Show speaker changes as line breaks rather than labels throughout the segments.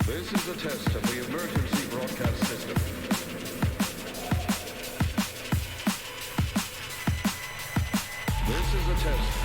This is a test of the emergency broadcast system. This is a test.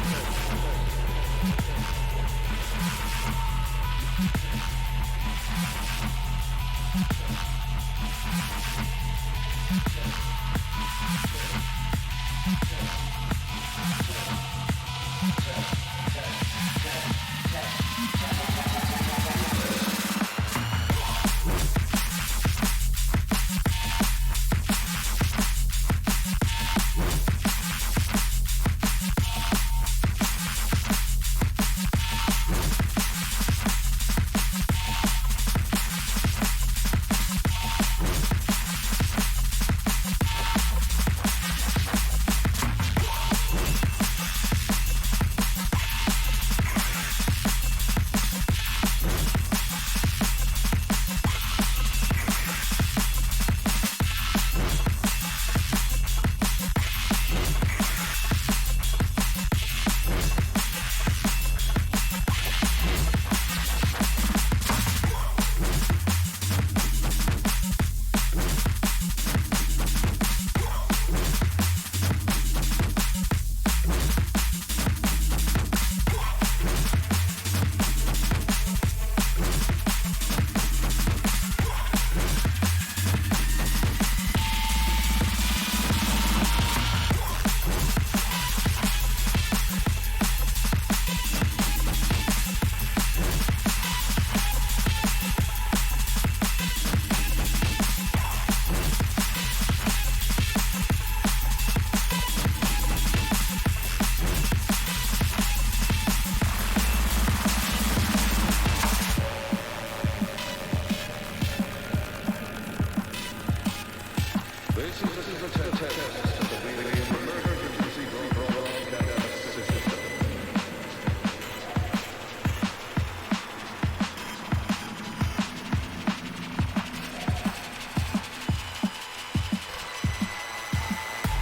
This is a test of the emergency broadcast system.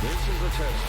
This is a test.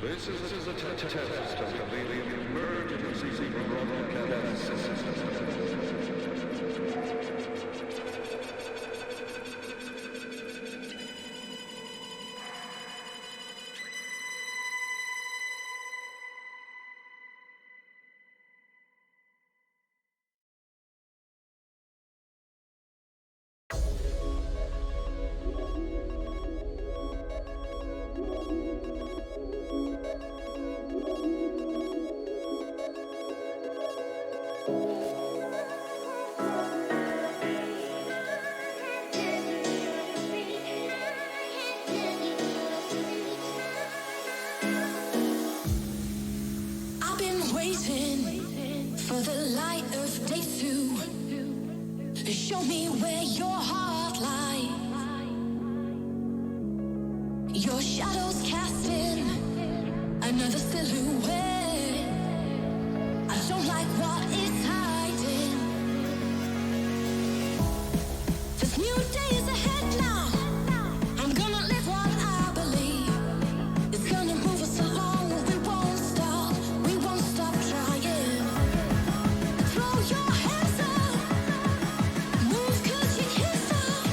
This is a test of the emergency broadcast system.
For the light of day to show me where your heart lies. Your shadows casting another silhouette. I don't like what it's hiding. There's new days ahead now. I'm gonna live what I believe. It's gonna move us along. We won't stop. We won't stop trying. Throw your hands up. Move 'cause you can't stop.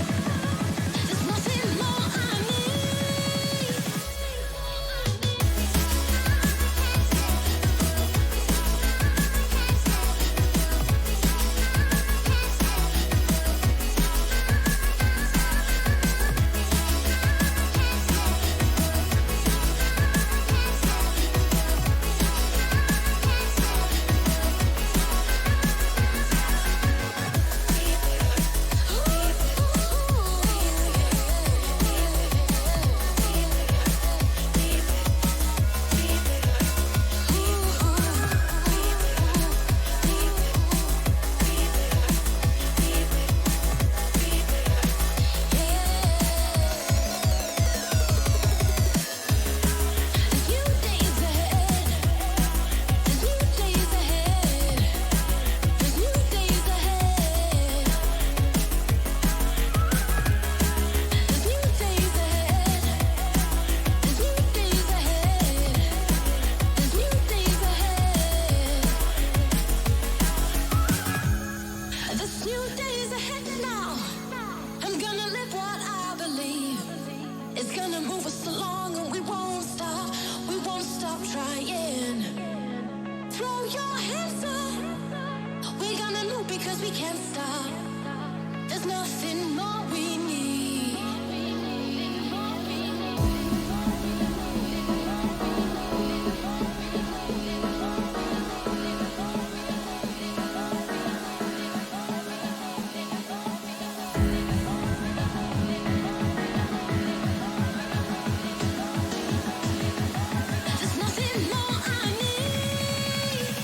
'cause we can't stop. There's nothing more we need. There's nothing more I need.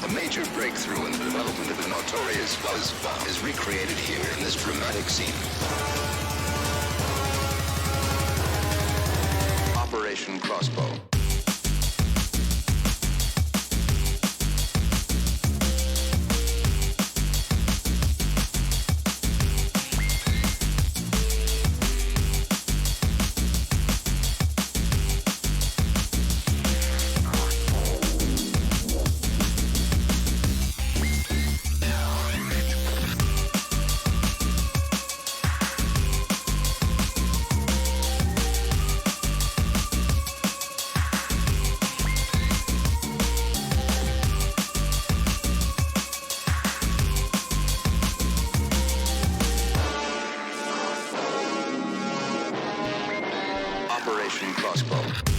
A major breakthrough in the development of the notorious buzz bomb is recreated here in this dramatic scene. Operation Crossbow. Operation Crossbow.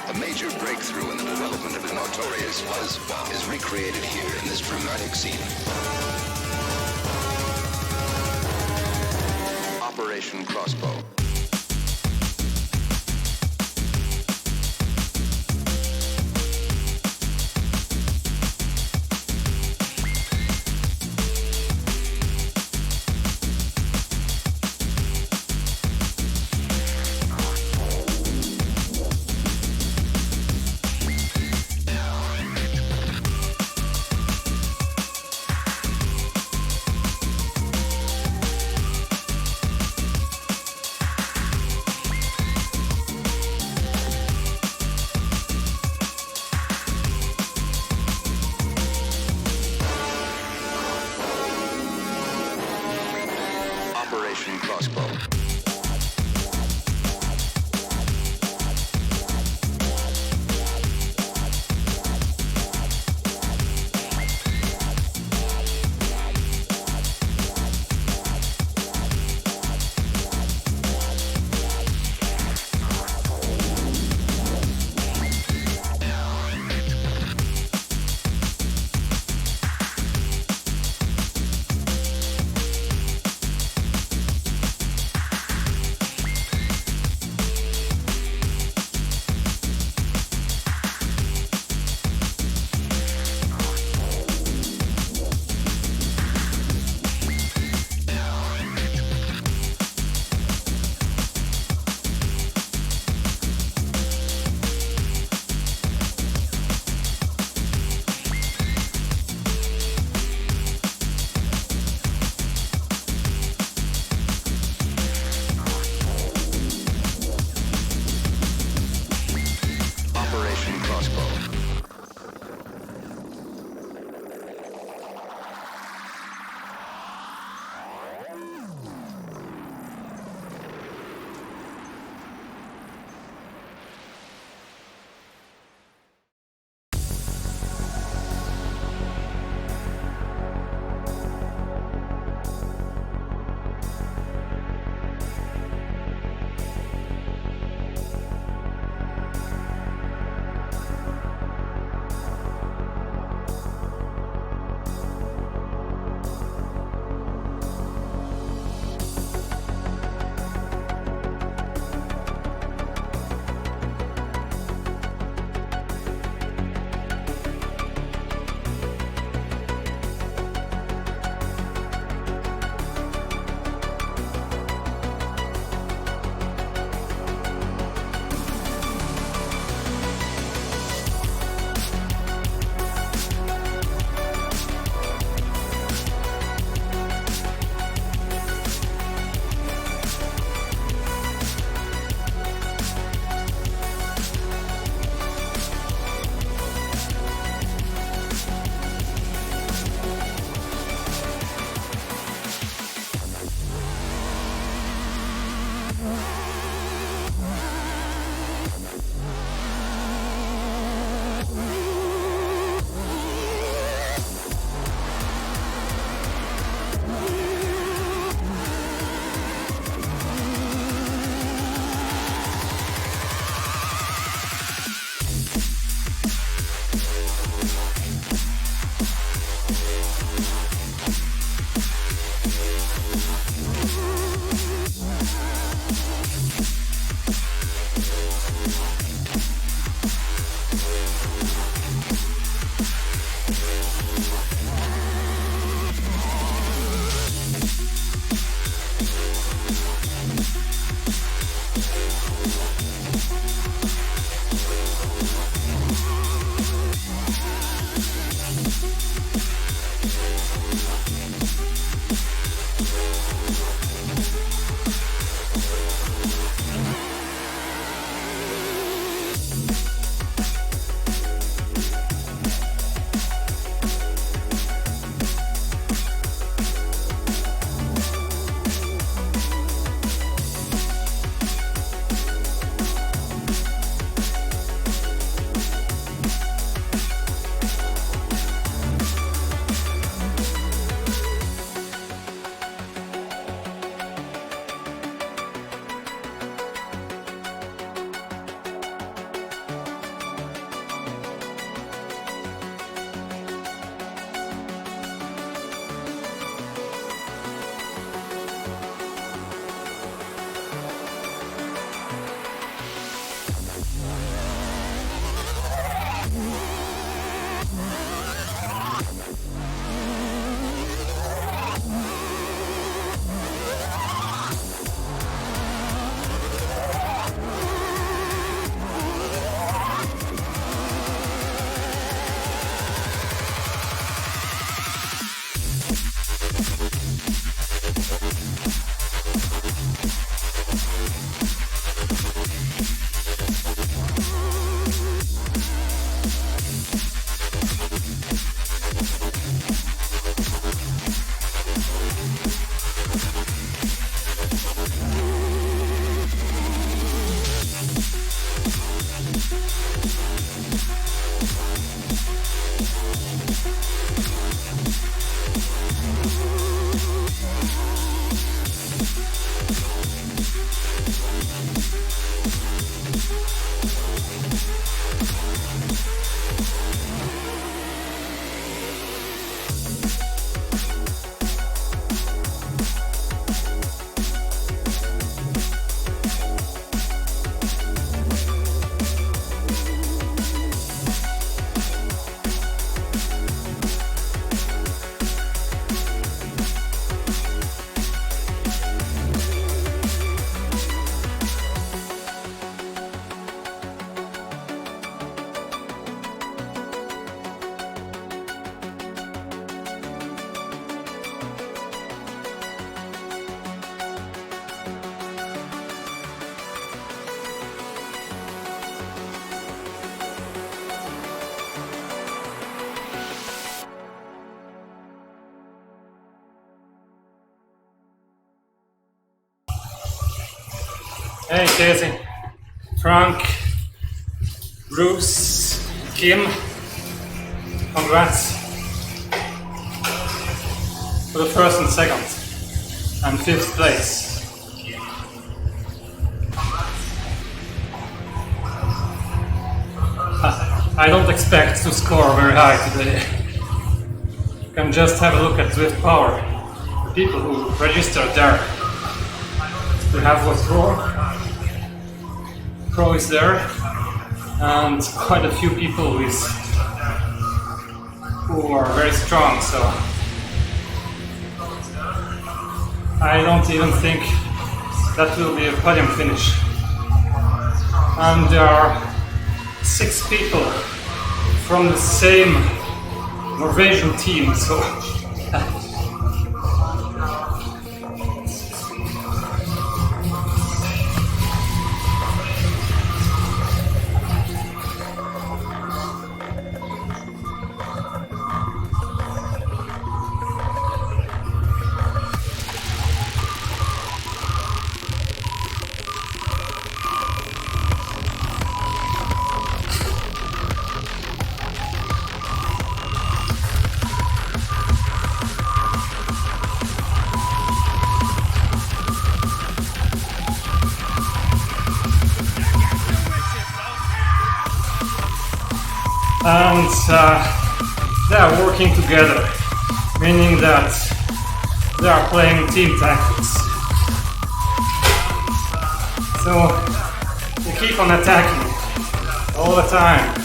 A major breakthrough in the development of the notorious buzz bomb is recreated here in this dramatic scene. Operation Crossbow.
Hey Casey, Frank, Bruce, Kim, congrats for the first and second and fifth place. I don't expect to score very high today. You can just have a look at Zwift Power, the people who registered there. We have what Pro is there, and quite a few people who are very strong, so I don't even think that will be a podium finish. And there are 6 people from the same Norwegian team, so and they are working together, meaning that they are playing team tactics. So they keep on attacking all the time.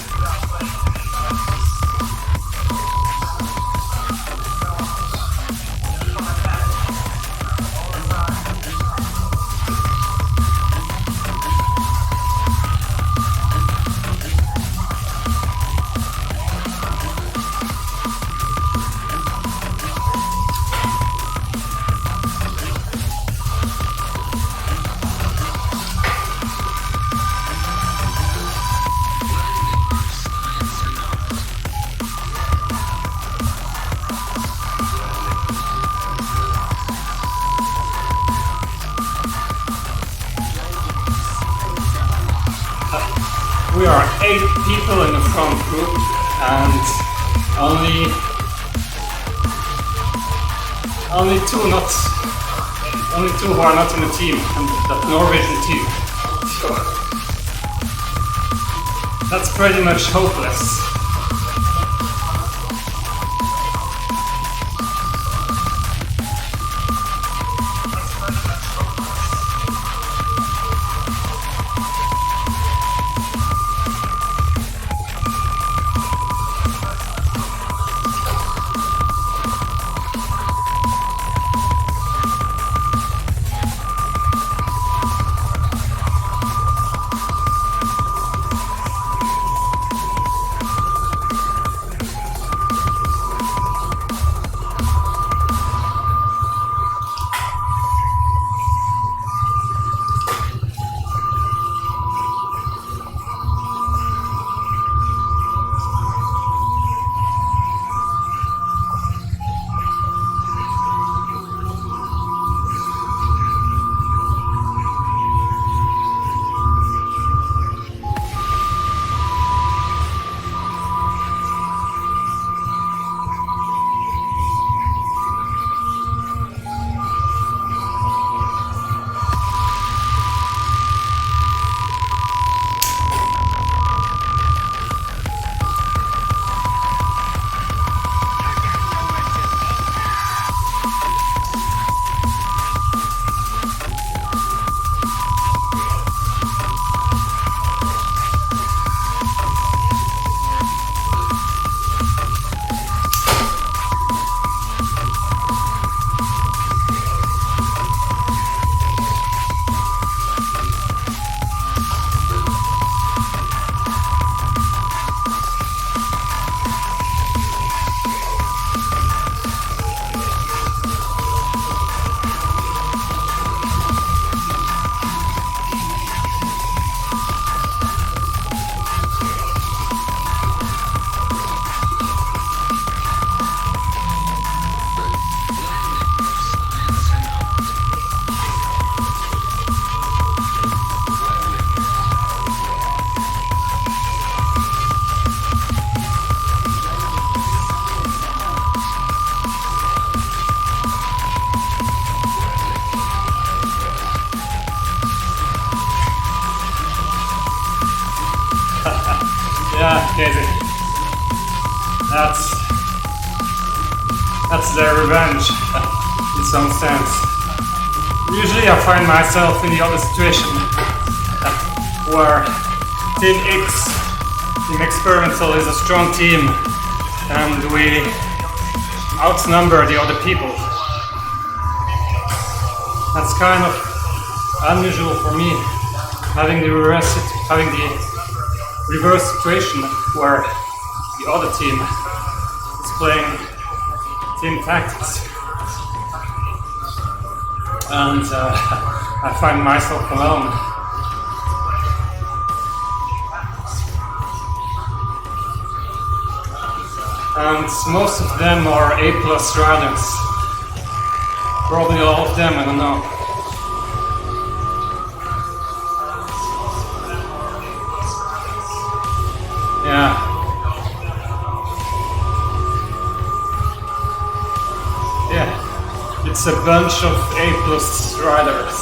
We are 8 people in the front group, and only 2 who are not in the team, and that Norwegian team. So that's pretty much hopeless. That's their revenge, in some sense. Usually I find myself in the other situation, where Team X, Team Experimental, is a strong team, and we outnumber the other people. That's kind of unusual for me, having the reverse situation where the other team is playing team tactics, and I find myself alone. And most of them are A+ riders. Probably all of them, I don't know. Yeah. Yeah. It's a bunch of A+ riders.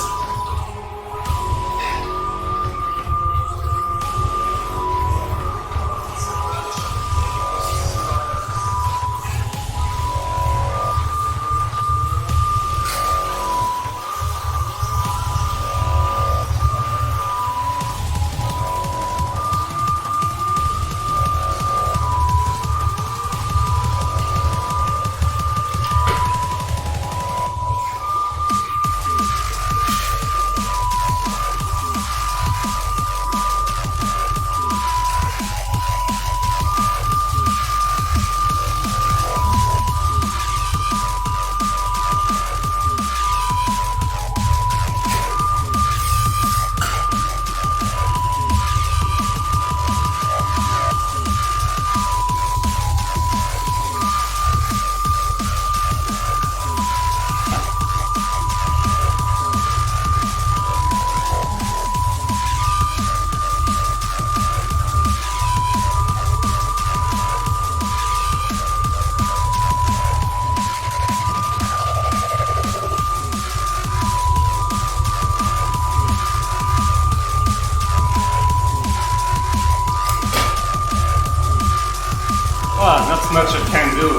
Not much I can do.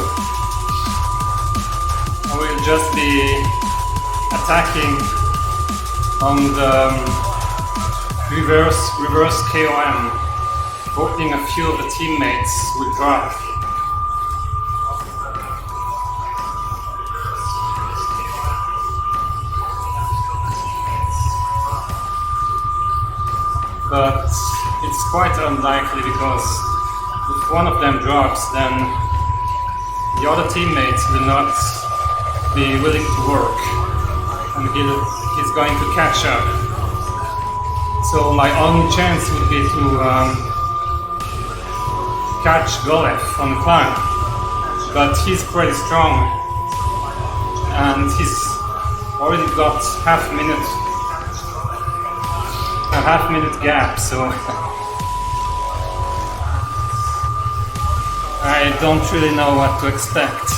I will just be attacking on the reverse KOM, hoping a few of the teammates will drop. But it's quite unlikely, because if one of them drops, then the other teammates will not be willing to work, and he's going to catch up. So my only chance would be to catch Golef on the climb, but he's pretty strong, and he's already got a half minute gap, so I don't really know what to expect.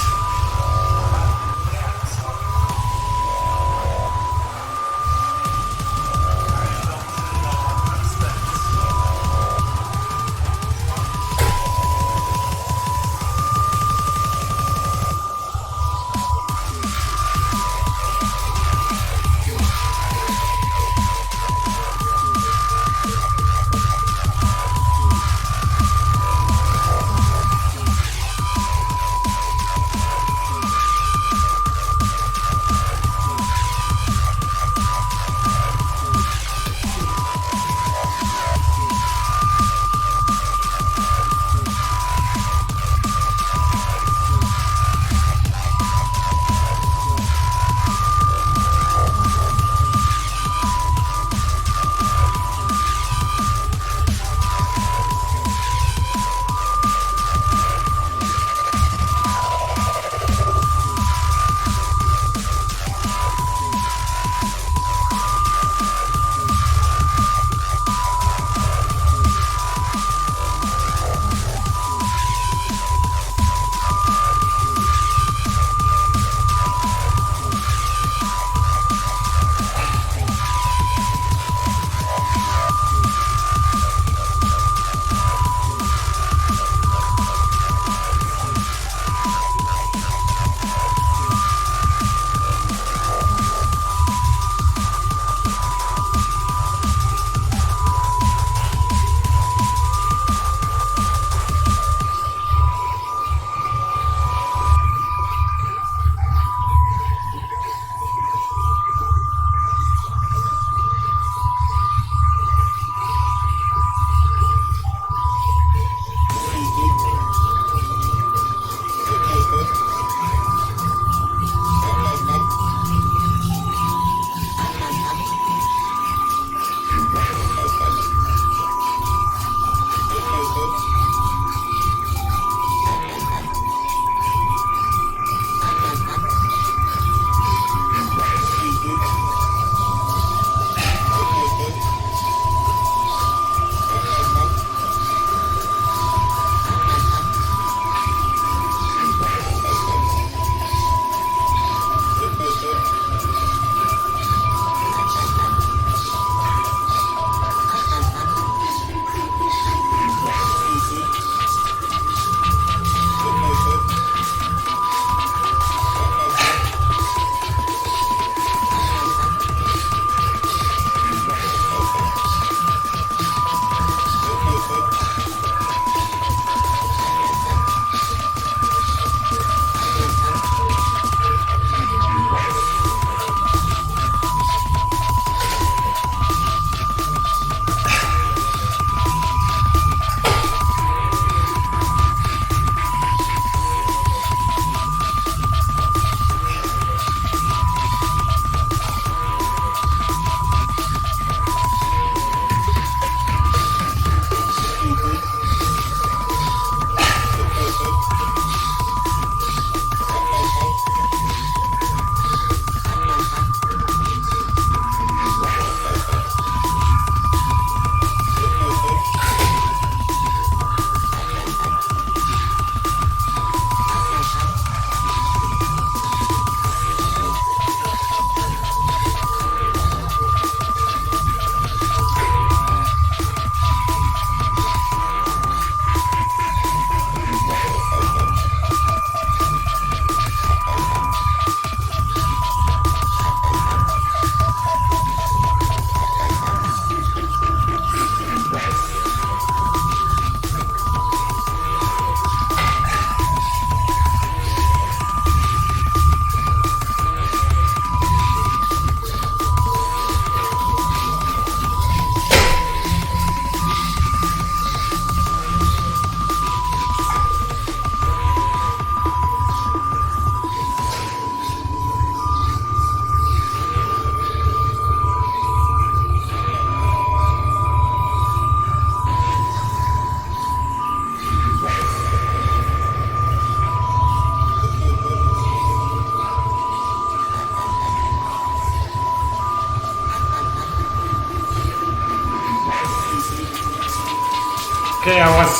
Okay, I was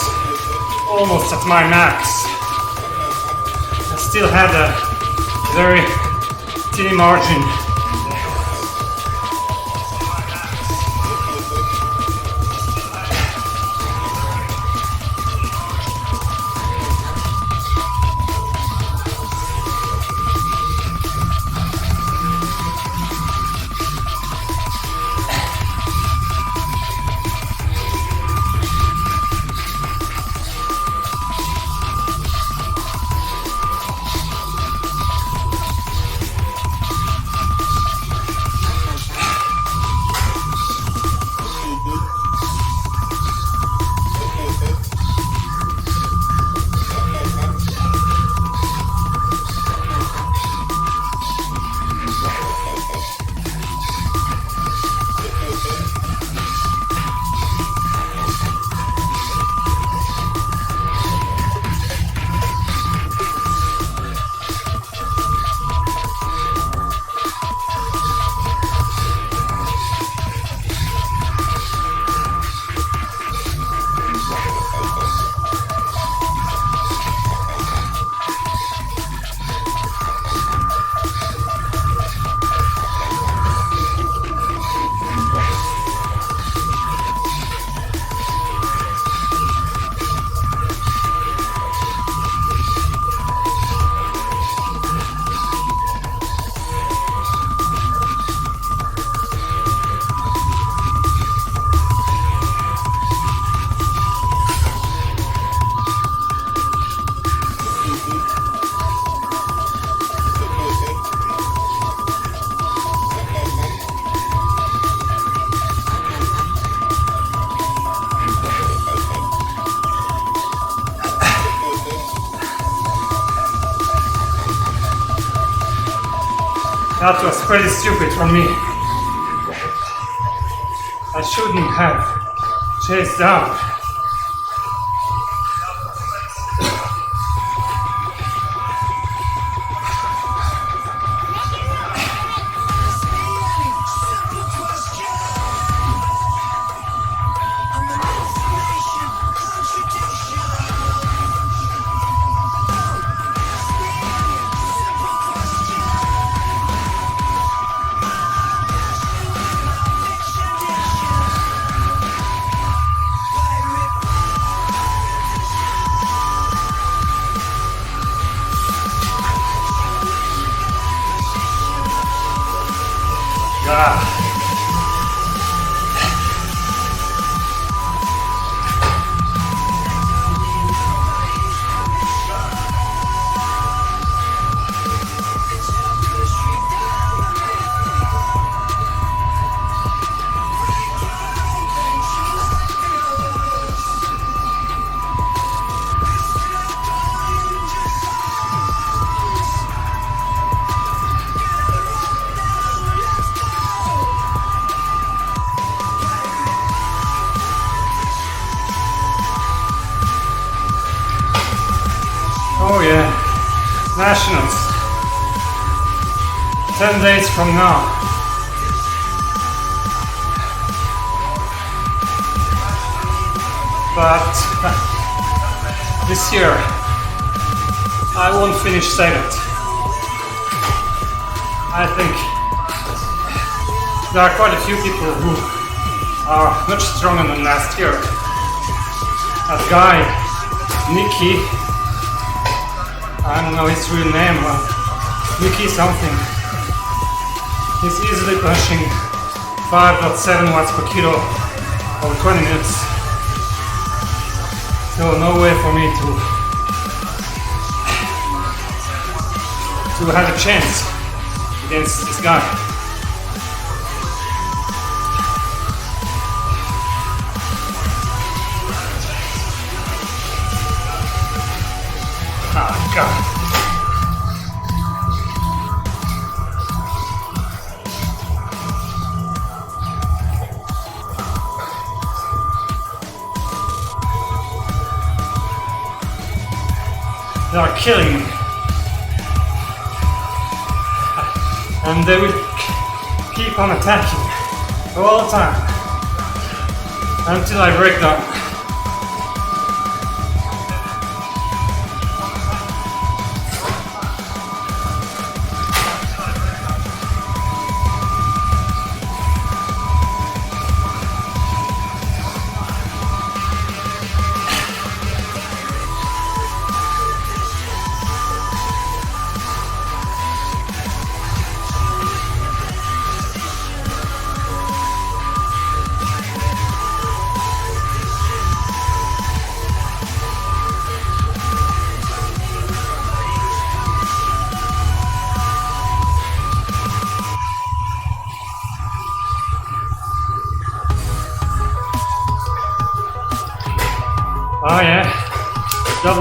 almost at my max. I still had a very tiny margin. That was pretty stupid from me. I shouldn't have chased down. Oh yeah, Nationals. 10 days from now. But this year I won't finish second. I think there are quite a few people who are much stronger than last year. That guy, Nicky, I don't know his real name, but Nicky something. He's easily pushing 5.7 watts per kilo over 20 minutes. So no way for me to have a chance against this guy. Oh God. They are killing me. And they will keep on attacking all the time until I break down.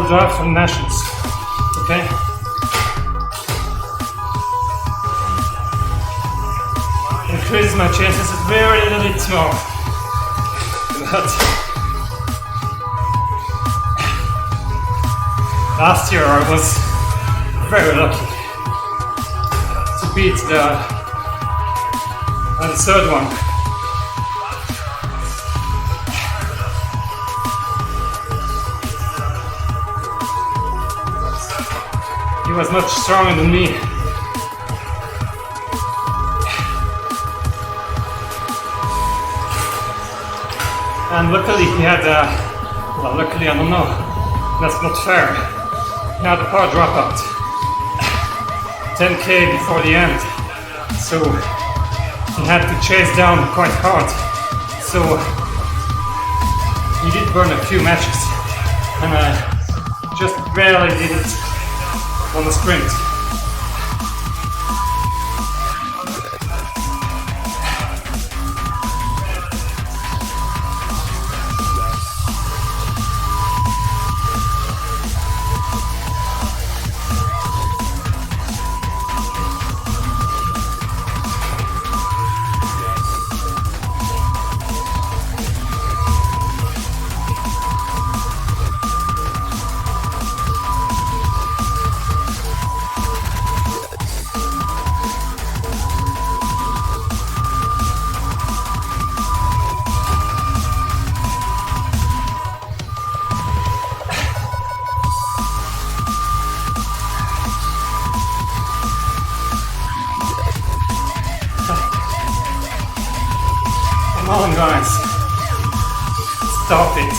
drive for nationals. Okay? Increases my chances a very little bit more. But last year I was very lucky to beat the third one. He was much stronger than me. And luckily he had, well luckily I don't know, that's not fair. He had a power dropout, 10k before the end, so he had to chase down quite hard. So he did burn a few matches, and I just barely did it on the sprint. Come on guys, stop it.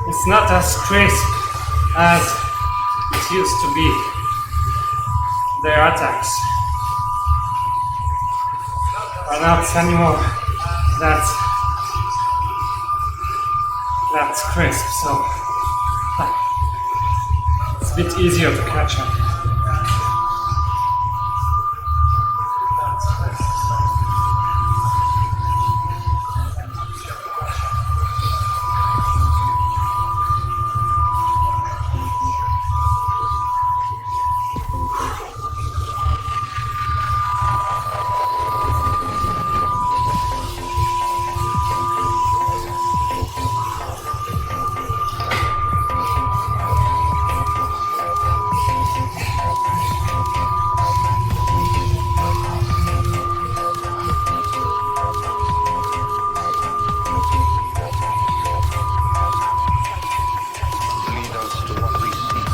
It's not as crisp as it used to be, their attacks are not anymore that that's crisp, so it's a bit easier to catch up.
Lead us to what we seek.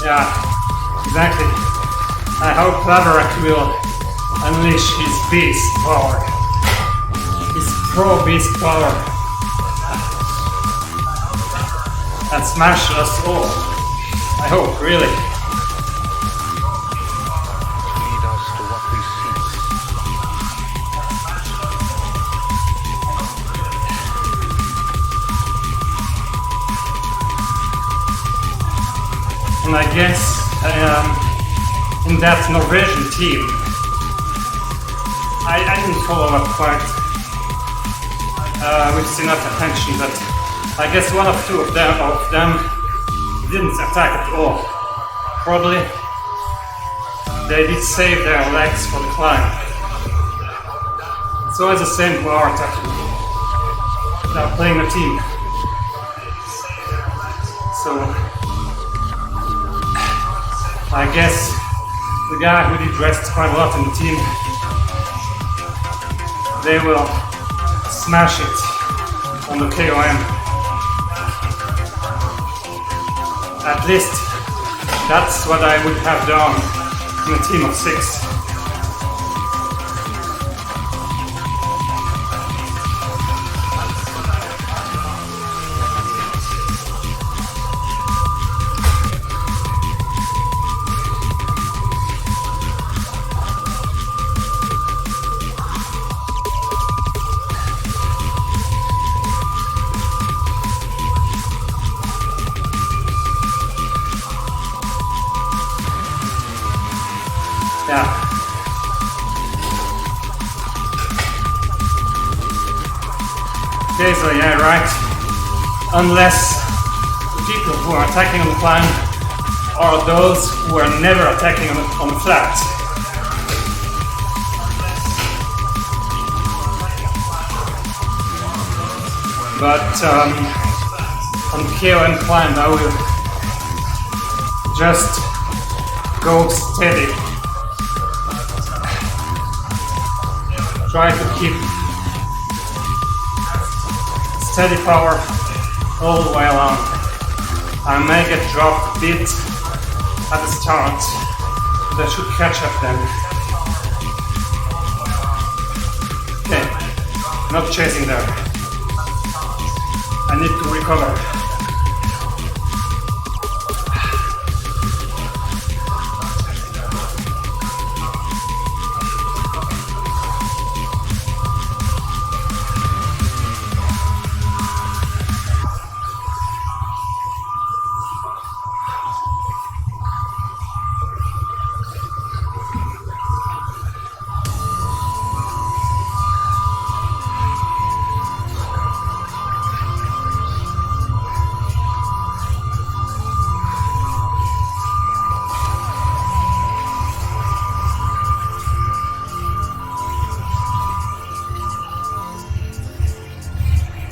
Yeah, exactly. I hope Laverack will unleash his beast power. His pro-beast power. And smash us all. I hope, really.
Lead us to what we seek.
And I guess in that Norwegian team, I didn't follow up quite with enough attention, but I guess one of two of them didn't attack at all. Probably they did save their legs for the climb. It's always the same who are attacking. They are playing a team. So I guess the guy who did rest quite a lot in the team, they will smash it on the KOM. At least that's what I would have done in a team of 6. Yeah. Okay, so yeah, right. Unless the people who are attacking on the climb are those who are never attacking on the flat. But on the KOM climb, I will just go steady. Try to keep steady power all the way along. I may get dropped a bit at the start, but I should catch up then. Okay, not chasing there. I need to recover.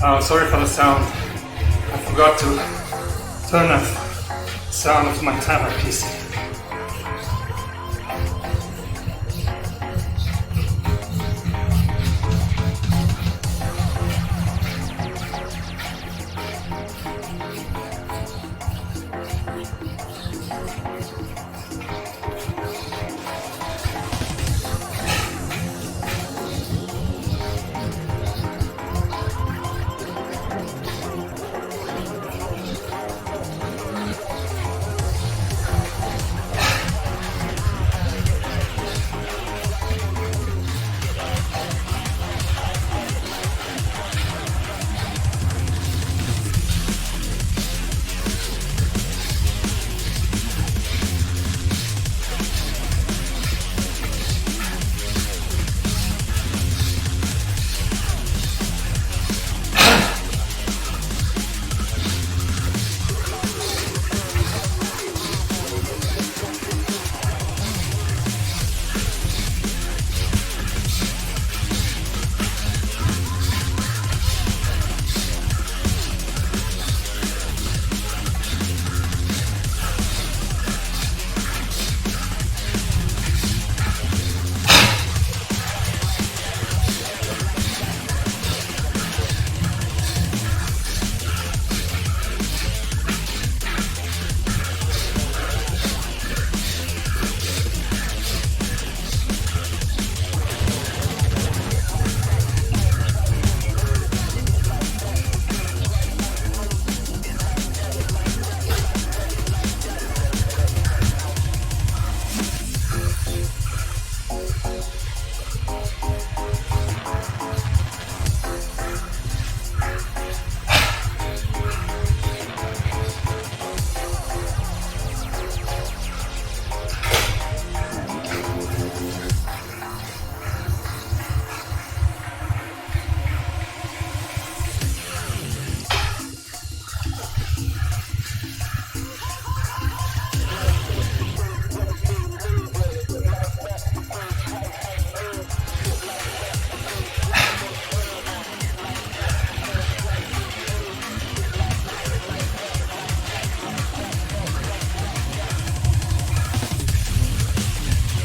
Oh, sorry for the sound. I forgot to turn off the sound of my tablet PC.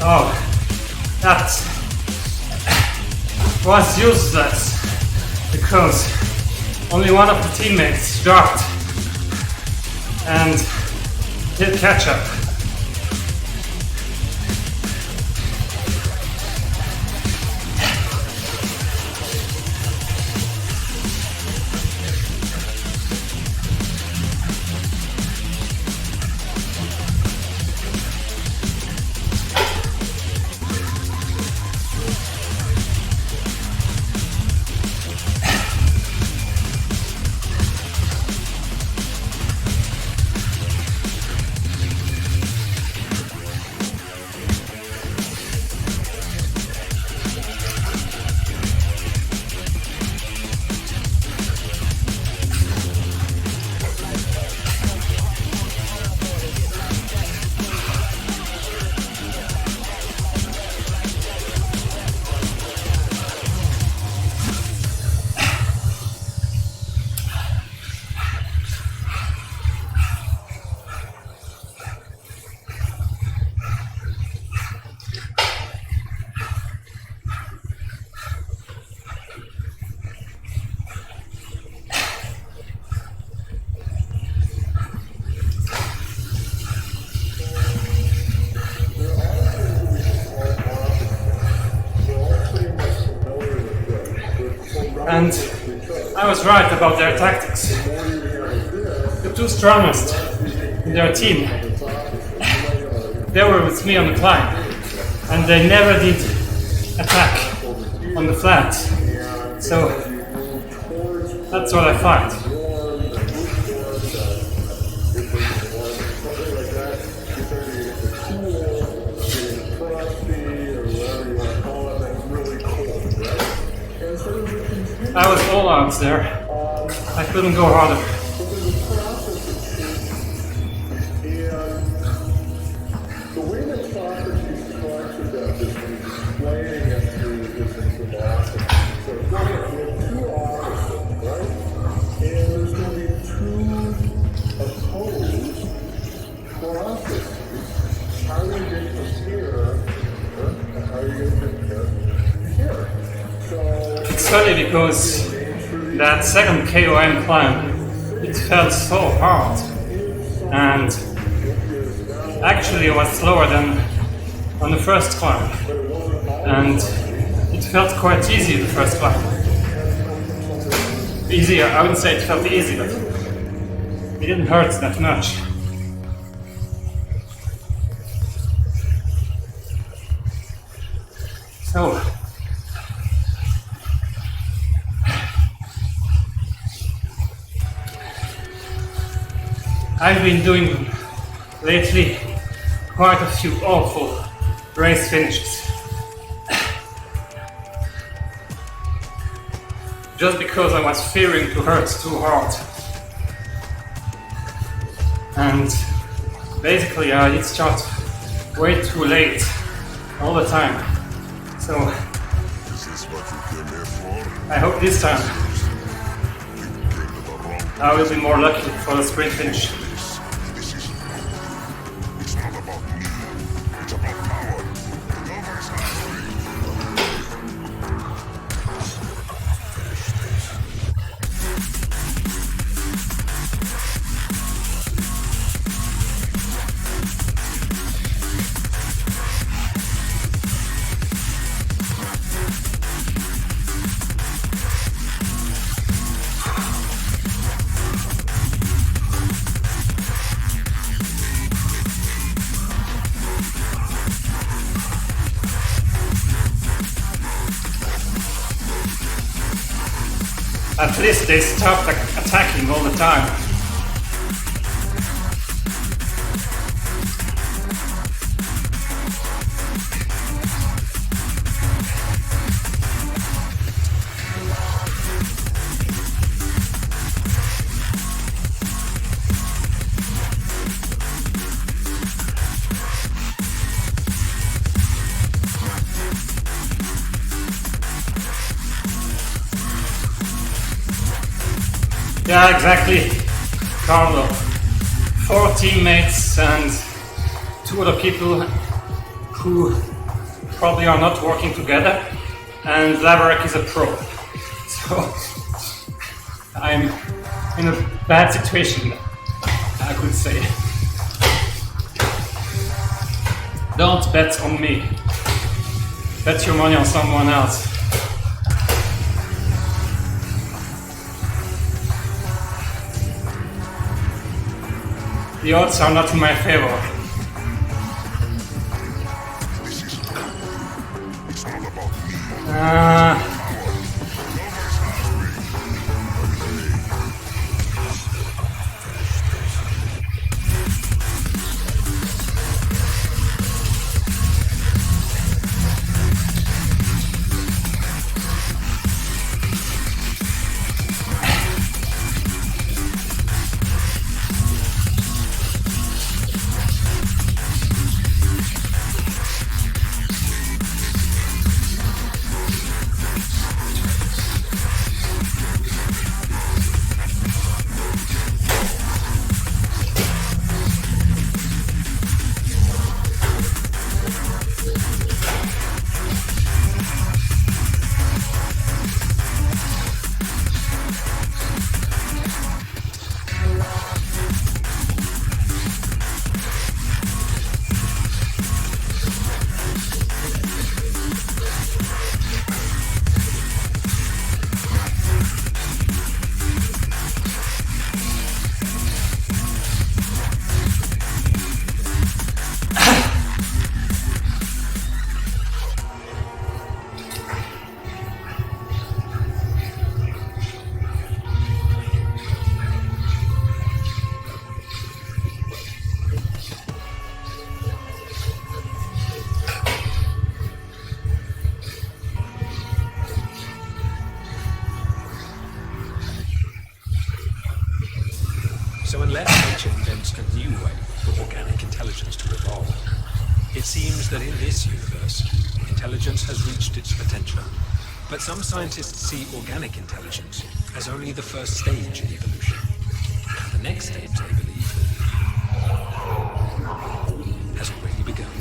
Oh, that was useless because only one of the teammates dropped and did catch up. And I was right about their tactics. The two strongest in their team, they were with me on the climb, and they never did attack on the flat. So that's what I find. I was all out there. I couldn't go harder.
The way that Socrates structured that is explaining it through the different philosophies. So with two opposites, right?
was funny because that second KOM climb, it felt so hard, and actually it was slower than on the first climb, and it felt quite easy the first climb. Easier, I wouldn't say it felt easy, but it didn't hurt that much. So, I've been doing lately quite a few awful race finishes. Just because I was fearing to hurt too hard. And basically I did start way too late all the time. So I hope this time I will be more lucky for the sprint finish. At least they stopped attacking all the time. Yeah, exactly, Carlo. 4 teammates and 2 other people who probably are not working together, and Laverack is a pro. So I'm in a bad situation, I could say. Don't bet on me. Bet your money on someone else. The odds are not in my favor.
So unless nature invents a new way for organic intelligence to evolve, it seems that in this universe, intelligence has reached its potential. But some scientists see organic intelligence as only the first stage in evolution. And the next stage, they believe, has already begun.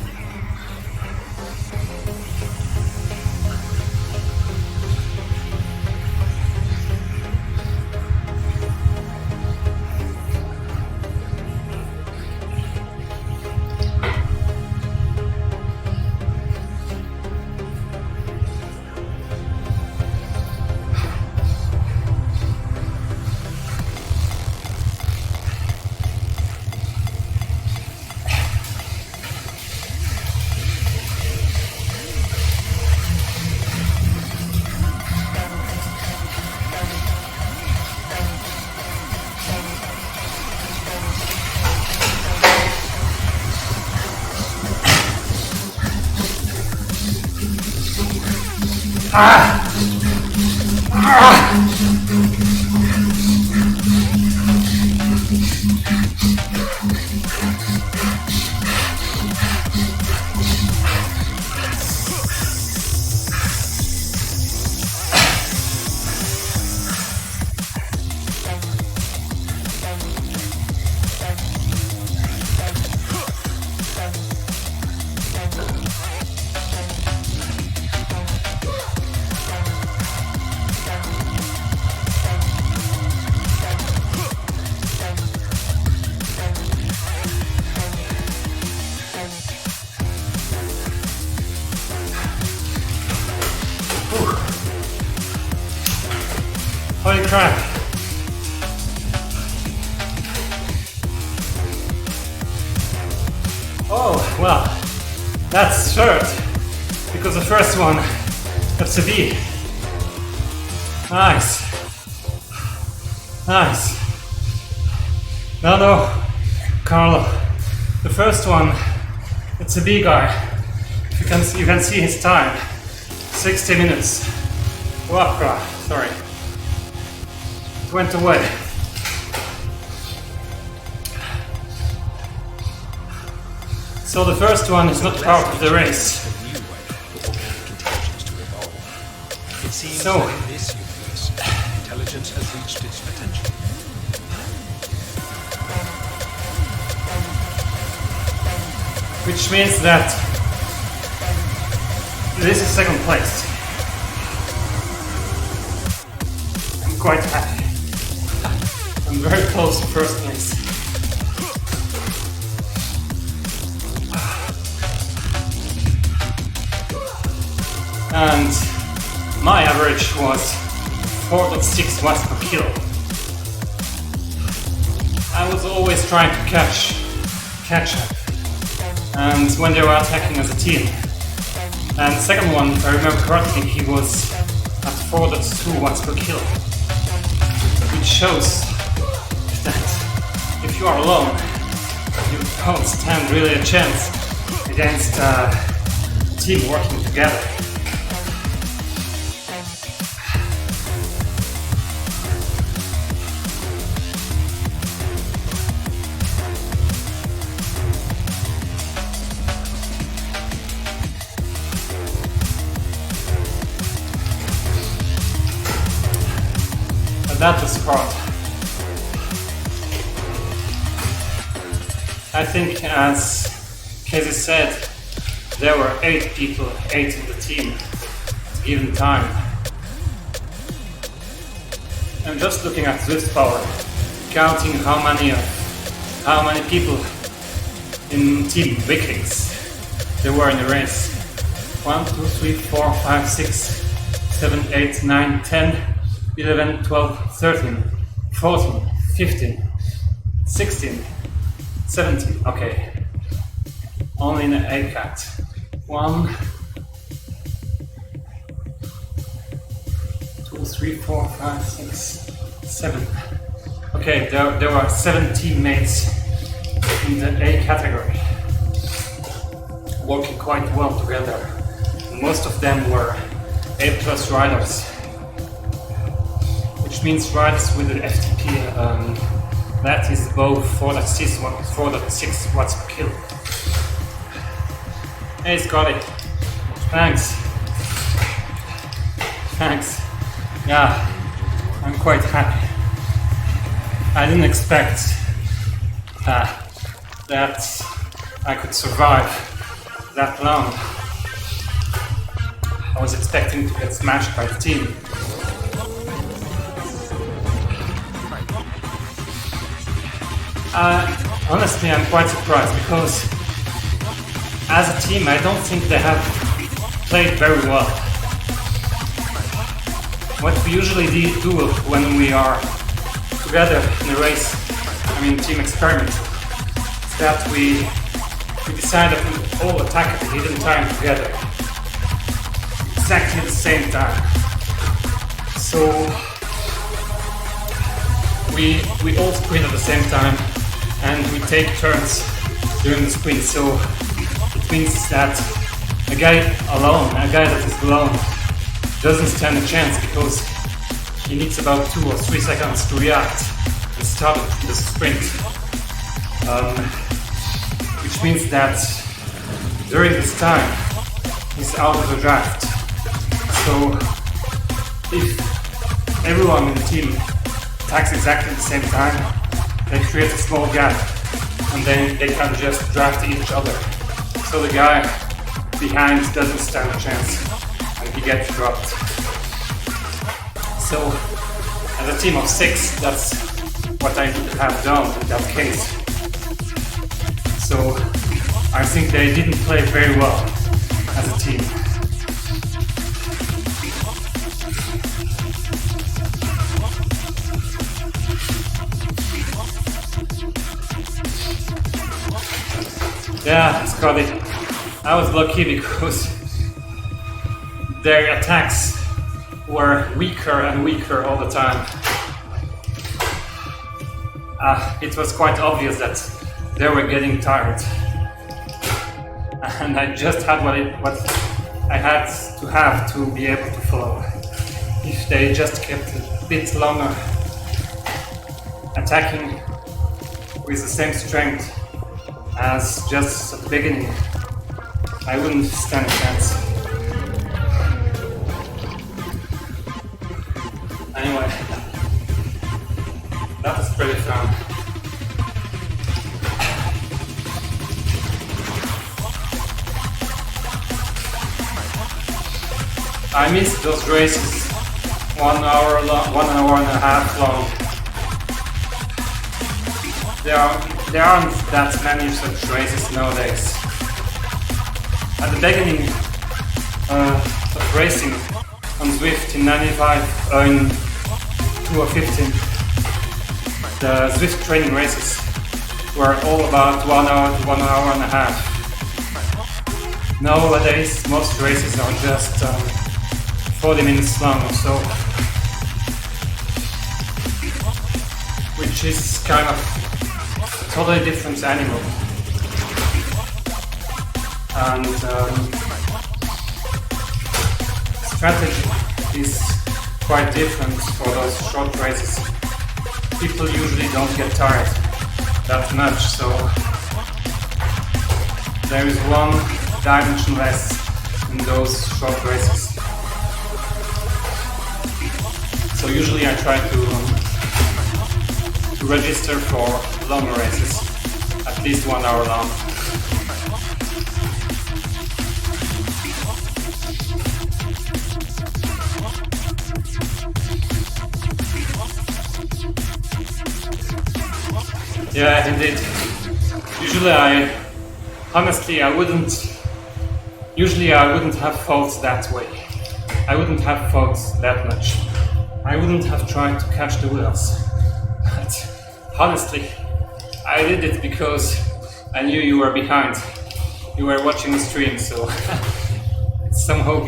Holy crap. Oh, well, that's third, because the first one, that's a B. Nice. Nice. No, Carlo, the first one, it's a B guy. You can see his time, 60 minutes. Whoa, sorry. It went away. So the first one is not part of the race.
It seems
So-
that in this universe, intelligence has reached its potential.
Which means that this is second place. I'm quite happy. I'm very close to first place. And my average was 4.6 watts per kilo. I was always trying to catch up. And when they were attacking as a team. And the second one, if I remember correctly, he was at 4.2 watts per kilo. Which shows that if you are alone, you don't stand really a chance against a team working together. That was hard. I think, as Casey said, there were 8 people, 8 in the team at a given time. I'm just looking at Zwift power, counting how many people in Team Vikings there were in the race. 1, 2, 3, 4, 5, 6, 7, 8, 9, 10. 11, 12, 13, 14, 15, 16, 17, okay. Only in an A-cat. 1, 2, 3, 4, 5, 6, 7. Okay, there were 7 teammates in the A category. Working quite well together. Most of them were A+ riders. Which means riders with an FTP that is above 4.6 watts per kilo. Hey Scotty, thanks. Yeah, I'm quite happy. I didn't expect that I could survive that long. I was expecting to get smashed by the team. Honestly, I'm quite surprised because as a team, I don't think they have played very well. What we usually do when we are together in a race, team experiment, is that we decide that we all attack at a given time together. Exactly the same time. So we all sprint at the same time and we take turns during the sprint. So it means that a guy that is alone doesn't stand a chance because he needs about 2 or 3 seconds to react and start the sprint. Which means that during this time he's out of the draft. So if everyone in the team attacks exactly at the same time, they create a small gap and then they can just draft each other. So the guy behind doesn't stand a chance and he gets dropped. So as a team of 6, that's what I would have done in that case. So I think they didn't play very well as a team. Yeah, Scotty, I was lucky because their attacks were weaker and weaker all the time. It was quite obvious that they were getting tired. And I just had what I had to be able to follow. If they just kept a bit longer attacking with the same strength as just at the beginning, I wouldn't stand a chance. Anyway, that was pretty fun. I missed those races 1 hour long, 1 hour and a half long. There aren't that many such races nowadays. At the beginning of racing on Zwift in 95, in 2015, the Zwift training races were all about 1 hour to 1 hour and a half. Nowadays, most races are just 40 minutes long or so, which is kind of a totally different animal. And strategy is quite different for those short races. People usually don't get tired that much, so there is one dimension less in those short races. So usually I try to register for longer races, at least 1 hour long. Yeah, indeed. Usually I wouldn't have fought that way. I wouldn't have fought that much. I wouldn't have tried to catch the wheels. But honestly, I did it because I knew you were behind. You were watching the stream, so it somehow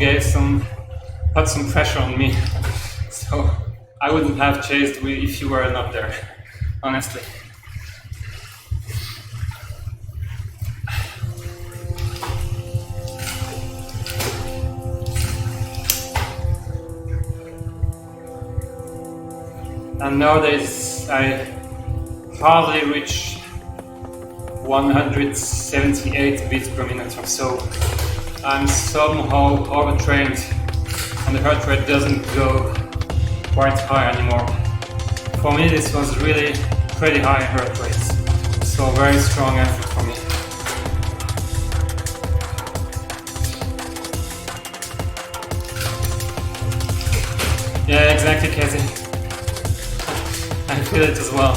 put some pressure on me. So I wouldn't have chased if you were not there, honestly. And nowadays I hardly reach 178 beats per minute or so. I'm somehow overtrained and the heart rate doesn't go quite high anymore. For me this was really pretty high heart rate, so very strong effort for me. Yeah, exactly, Casey. I feel it as well.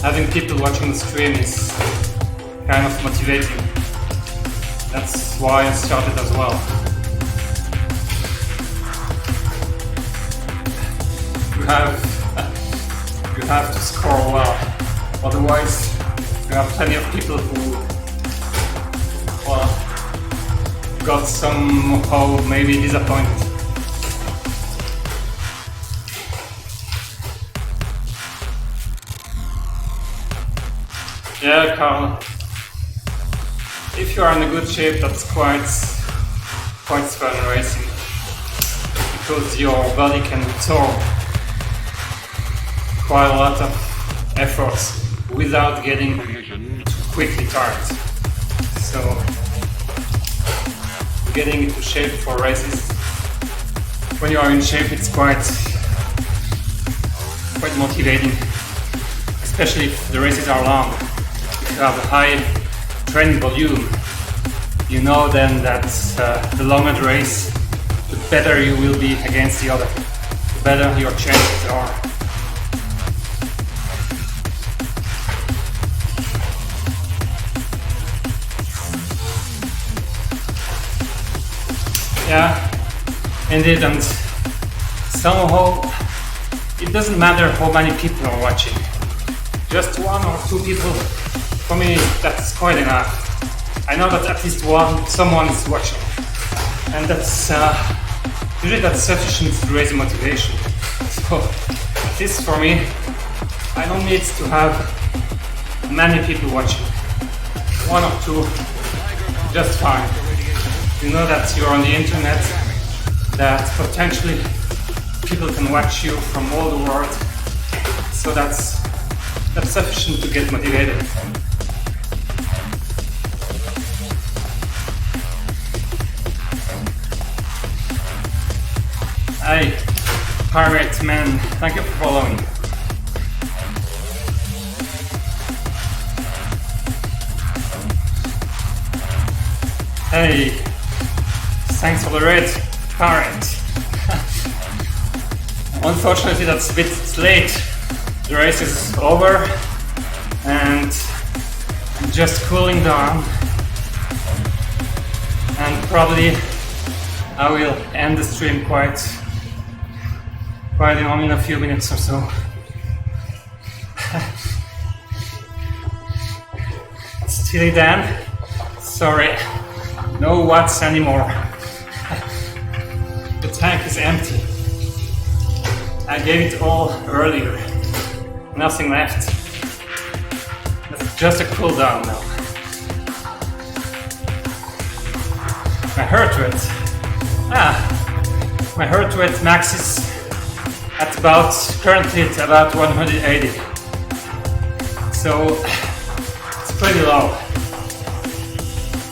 Having people watching the stream is kind of motivating. That's why I started as well. You have to score well. Otherwise, you have plenty of people who, well, got somehow maybe disappointed. Yeah, Carl. If you are in a good shape, that's quite fun racing. because your body can absorb quite a lot of efforts without getting quickly tired. So getting into shape for races, when you are in shape, it's quite motivating, especially if the races are long. If you have a high training volume, you know then that the longer the race, the better you will be against the other, the better your chances are. Yeah, indeed, and somehow it doesn't matter how many people are watching. Just one or two people, for me, that's quite enough. I know that at least someone is watching, and that's usually that's sufficient to raise motivation. So, at least for me, I don't need to have many people watching. One or two, just fine. You know that you're on the internet, that potentially people can watch you from all the world, so that's sufficient to get motivated. Hey, Pirate Man, thank you for following. Hey, thanks for the raid, Pirate. Unfortunately, that's a bit late. The race is over and I'm just cooling down, and probably I will end the stream quite in a few minutes or so. Steely Dan, sorry, no watts anymore. The tank is empty. I gave it all earlier. Nothing left. It's just a cool down now. My heart rate. My heart rate max is currently at about 180. So it's pretty low.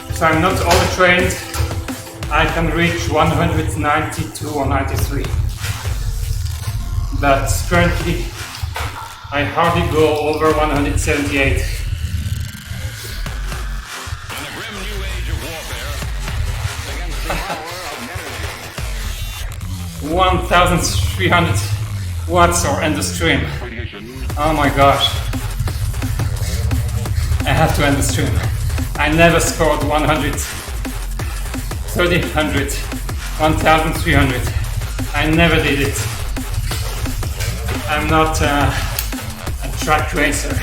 If I'm not overtrained, I can reach 192 or 93. But currently I hardly go over 178.
In the grim new age of warfare, against the power of energy.
1,300 watts or end the stream. Oh my gosh. I have to end the stream. I never scored 100, 1,300, 1,300. I never did it. I'm not a track racer.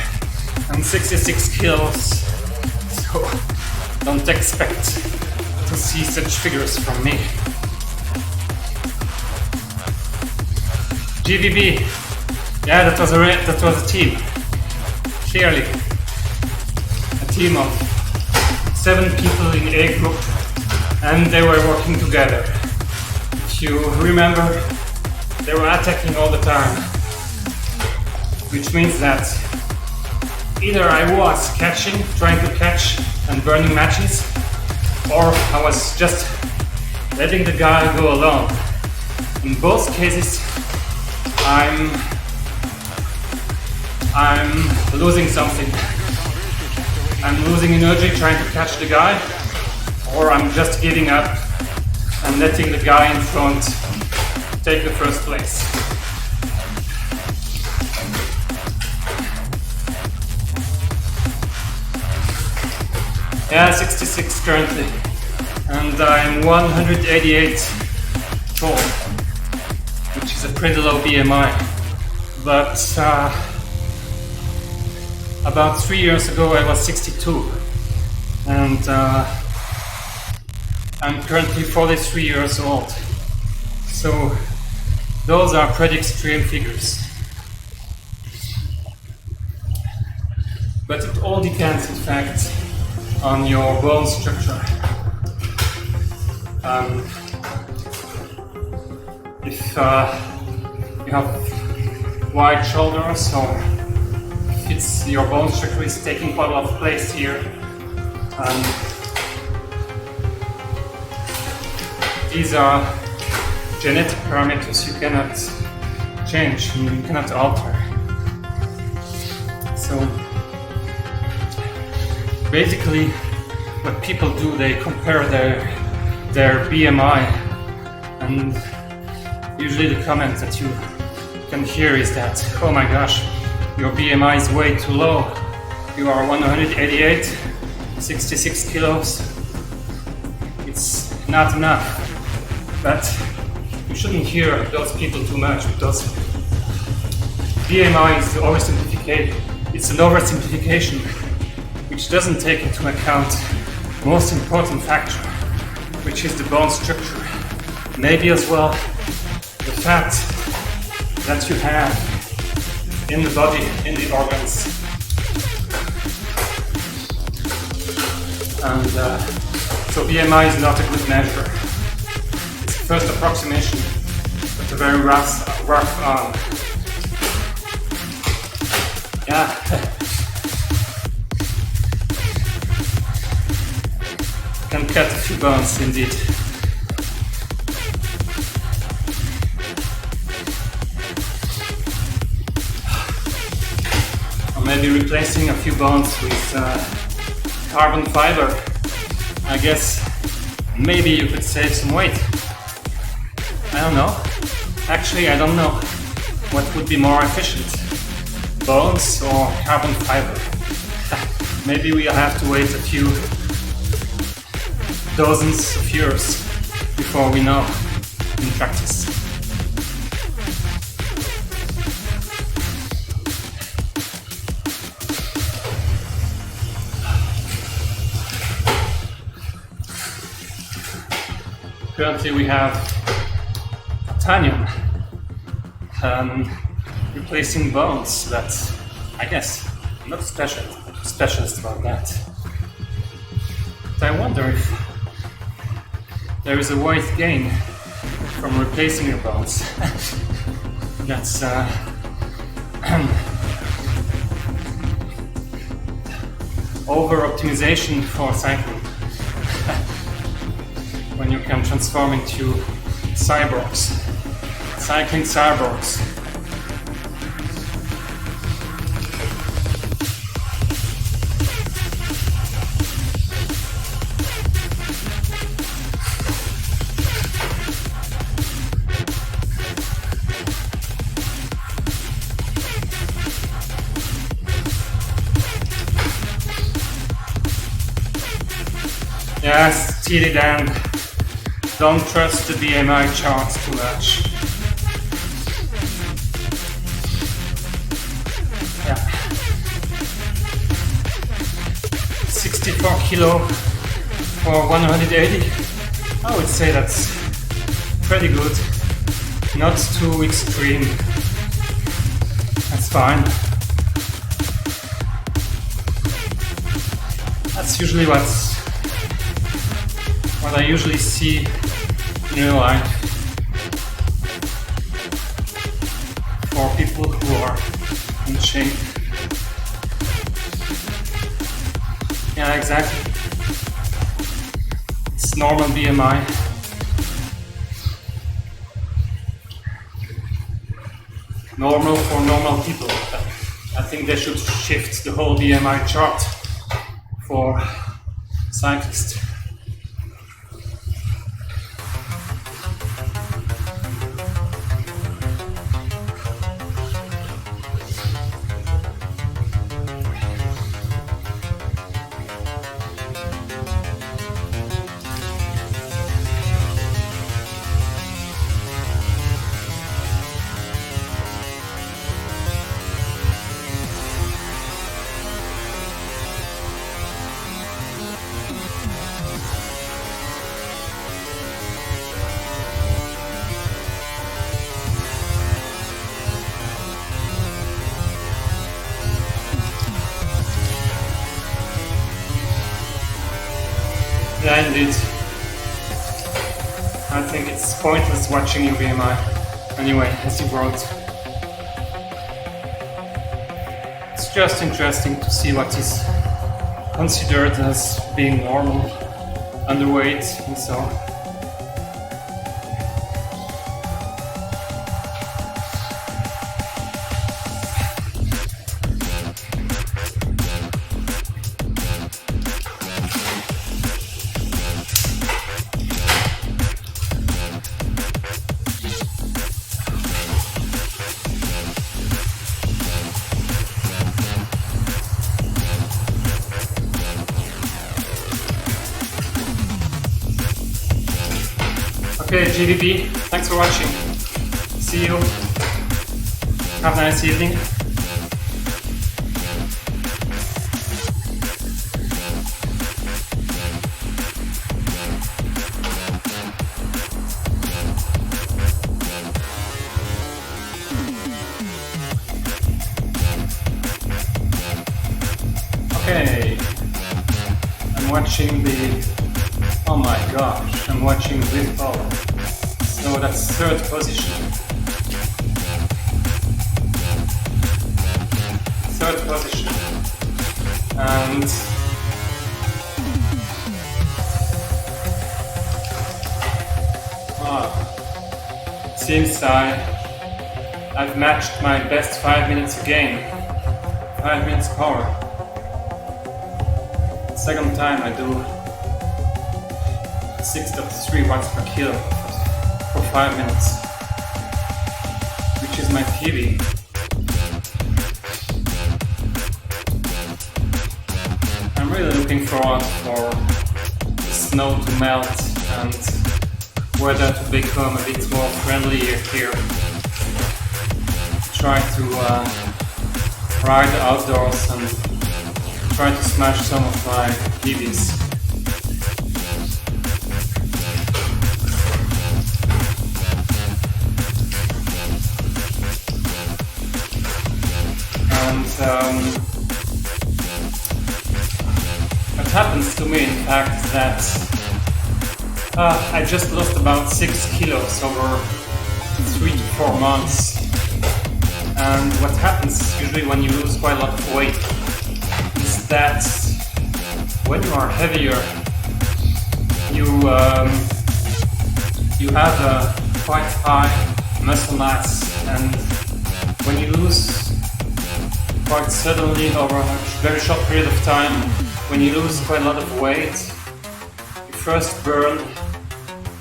I'm 66 kilos, so don't expect to see such figures from me. GVB, yeah, that was a team. Clearly, a team of 7 people in A group, and they were working together. If you remember, they were attacking all the time, which means that either I was trying to catch and burning matches, or I was just letting the guy go alone. In both cases, I'm losing something. I'm losing energy trying to catch the guy, or I'm just giving up and letting the guy in front take the first place. Yeah, 66 currently, and I'm 188 tall, which is a pretty low BMI, but about 3 years ago I was 62, and I'm currently 43 years old, so those are pretty extreme figures. But it all depends, in fact, on your bone structure. if you have wide shoulders or if it's your bone structure is taking quite a lot of place here. These are genetic parameters you cannot change, you cannot alter. So basically what people do, they compare their BMI, and usually the comment that you can hear is that, oh my gosh, your BMI is way too low. You are 188, 66 kilos. It's not enough. But you shouldn't hear those people too much, because BMI is oversimplification. It's an oversimplification which doesn't take into account the most important factor, which is the bone structure. Maybe as well the fat that you have in the body, in the organs. And so BMI is not a good measure. It's the first approximation, but a very rough yeah. Can cut a few bones indeed. Or maybe replacing a few bones with carbon fiber. I guess maybe you could save some weight. I don't know. Actually, I don't know what would be more efficient, bones or carbon fiber. Maybe we'll have to wait a few dozens of years before we know in practice. Currently we have titanium replacing bones. That's, I guess, I'm not specialist about that. But I wonder if there is a weight gain from replacing your bones. That's over-optimization for cycling. When you can transform into cyborgs, cycling cyborgs. Yes, steady down. Don't trust the BMI charts too much. Yeah. 64 kilo for 180. I would say that's pretty good. Not too extreme. That's fine. That's usually what I usually see in real life for people who are in shape. Yeah, exactly. It's normal BMI. Normal for normal people. I think they should shift the whole BMI chart for cyclists. Yeah, indeed. I think it's pointless watching you VMI. Anyway, as you wrote. It's just interesting to see what is considered as being normal, underweight, and so on. Okay, GVB, thanks for watching. See you. Have a nice evening. Okay, I'm watching the. Oh my gosh, I'm watching Zwift Race. So that's third position. Third position. And seems I've matched my best 5 minutes again. 5 minutes power. Second time I do 6.3 watts per kilo for 5 minutes, which is my PB. I'm really looking forward for the snow to melt and weather to become a bit more friendlier here. Try to ride outdoors and try to smash some of my PBs. What happens to me, in fact, is that I just lost about 6 kilos over 3 to 4 months. And what happens usually when you lose quite a lot of weight is that when you are heavier, you have a quite high muscle mass, and when you lose quite suddenly over a very short period of time, when you lose quite a lot of weight, you first burn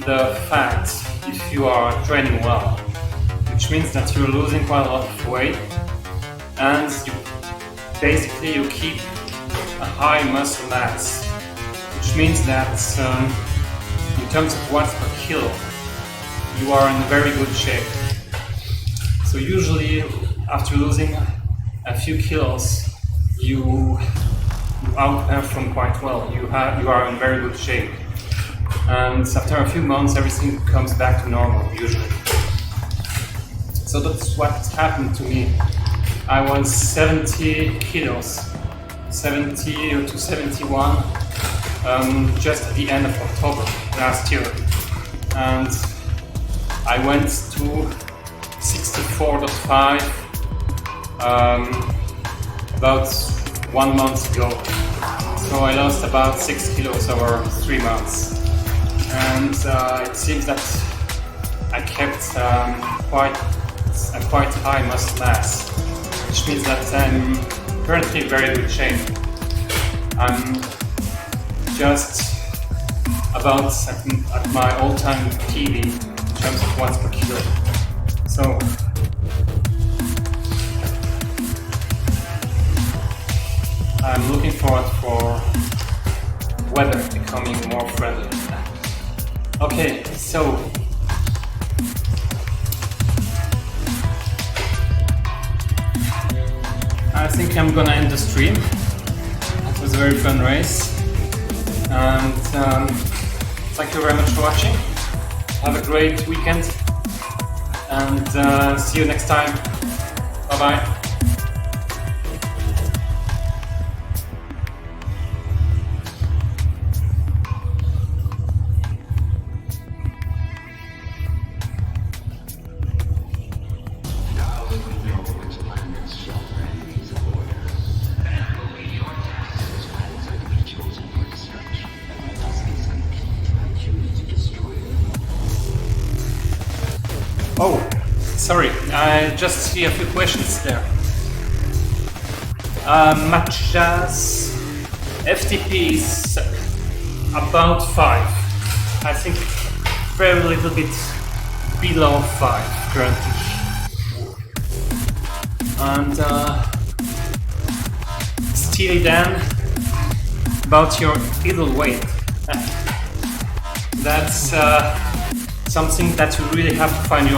the fat if you are training well, which means that you're losing quite a lot of weight, and you keep a high muscle mass, which means that in terms of watts per kilo, you are in very good shape. So usually after losing a few kilos, you outperform quite well. You are in very good shape, and after a few months, everything comes back to normal usually. So that's what happened to me. I was 70 kilos, 70 to 71, just at the end of October last year, and I went to 64.5. About 1 month ago. So I lost about 6 kilos over 3 months. And it seems that I kept a quite high muscle mass, which means that I'm currently in very good shape. I'm just about at my all-time PB in terms of watts per kilo. So I'm looking forward for weather becoming more friendly. Okay, so I think I'm gonna end the stream. It was a very fun race, and thank you very much for watching. Have a great weekend, and see you next time. Bye bye. Oh, sorry, I just see a few questions there. Matchas FTP is about 5. I think very little bit below 5 currently. And Steely Dan, about your idle weight. That's something that you really have to find your